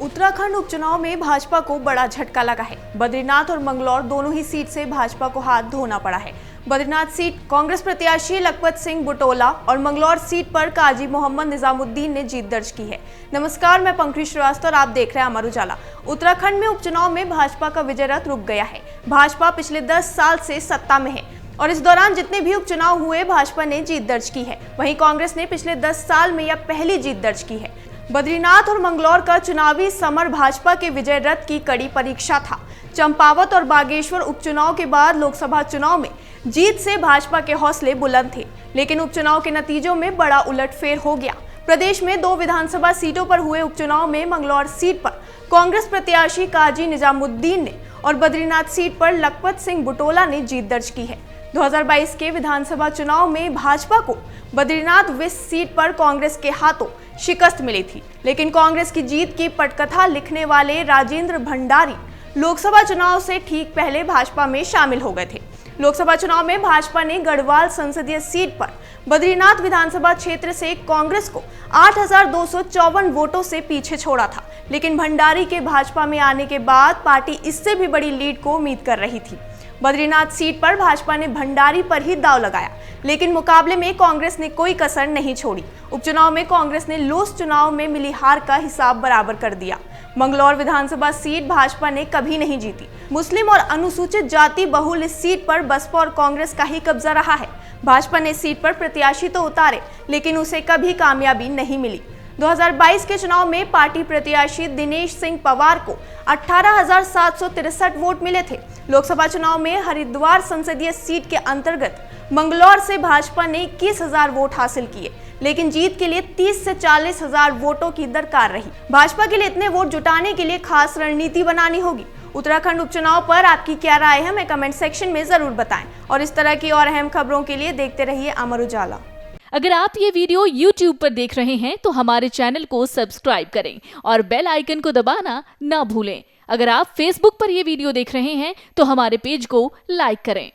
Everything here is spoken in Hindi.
उत्तराखंड उपचुनाव में भाजपा को बड़ा झटका लगा है। बद्रीनाथ और मंगलौर दोनों ही सीट से भाजपा को हाथ धोना पड़ा है। बद्रीनाथ सीट कांग्रेस प्रत्याशी लखपत सिंह बुटोला और मंगलौर सीट पर काजी मोहम्मद निजामुद्दीन ने जीत दर्ज की है। नमस्कार, मैं पंकज श्रीवास्तव और आप देख रहे हैं अमर उजाला। उत्तराखंड में उपचुनाव में भाजपा का विजय रथ रुक गया है। भाजपा पिछले 10 साल से सत्ता में है और इस दौरान जितने भी उपचुनाव हुए भाजपा ने जीत दर्ज की है। वहीं कांग्रेस ने पिछले 10 साल में यह पहली जीत दर्ज की है। बद्रीनाथ और मंगलौर का चुनावी समर भाजपा के विजय रथ की कड़ी परीक्षा था। चंपावत और बागेश्वर उपचुनाव के बाद लोकसभा चुनाव में जीत से भाजपा के हौसले बुलंद थे, लेकिन उपचुनाव के नतीजों में बड़ा उलटफेर हो गया। प्रदेश में 2 विधानसभा सीटों पर हुए उपचुनाव में मंगलौर सीट पर कांग्रेस प्रत्याशी काजी निजामुद्दीन ने और बद्रीनाथ सीट पर लखपत सिंह बुटोला ने जीत दर्ज की है। 2022 के विधानसभा चुनाव में भाजपा को बद्रीनाथ वेस्ट सीट पर कांग्रेस के हाथों शिकस्त मिली थी, लेकिन कांग्रेस की जीत की पटकथा लिखने वाले राजेंद्र भंडारी लोकसभा चुनाव से ठीक पहले भाजपा में शामिल हो गए थे। लोकसभा चुनाव में भाजपा ने गढ़वाल संसदीय सीट पर बद्रीनाथ विधानसभा क्षेत्र से कांग्रेस को 8,254 वोटों से पीछे छोड़ा था, लेकिन भंडारी के भाजपा में आने के बाद पार्टी इससे भी बड़ी लीड को उम्मीद कर रही थी। बद्रीनाथ सीट पर भाजपा ने भंडारी पर ही दांव लगाया, लेकिन मुकाबले में कांग्रेस ने कोई कसर नहीं छोड़ी। उपचुनाव में कांग्रेस ने लोस चुनाव में मिली हार का हिसाब बराबर कर दिया। मंगलौर विधानसभा सीट भाजपा ने कभी नहीं जीती। मुस्लिम और अनुसूचित जाति बहुल इस सीट पर बसपा और कांग्रेस का ही कब्जा रहा है। भाजपा ने सीट पर प्रत्याशी तो उतारे, लेकिन उसे कभी कामयाबी नहीं मिली। 2022 के चुनाव में पार्टी प्रत्याशी दिनेश सिंह पवार को 18,763 वोट मिले थे। लोकसभा चुनाव में हरिद्वार संसदीय सीट के अंतर्गत मंगलौर से भाजपा ने 21,000 वोट हासिल किए, लेकिन जीत के लिए 30 से 40,000 वोटों की दरकार रही। भाजपा के लिए इतने वोट जुटाने के लिए खास रणनीति बनानी होगी। उत्तराखंड उपचुनाव पर आपकी क्या राय है, हमें कमेंट सेक्शन में जरूर बताएं और इस तरह की और अहम खबरों के लिए देखते रहिए अमर उजाला। अगर आप ये वीडियो YouTube पर देख रहे हैं तो हमारे चैनल को सब्सक्राइब करें और बेल आइकन को दबाना ना भूलें। अगर आप Facebook पर ये वीडियो देख रहे हैं तो हमारे पेज को लाइक करें।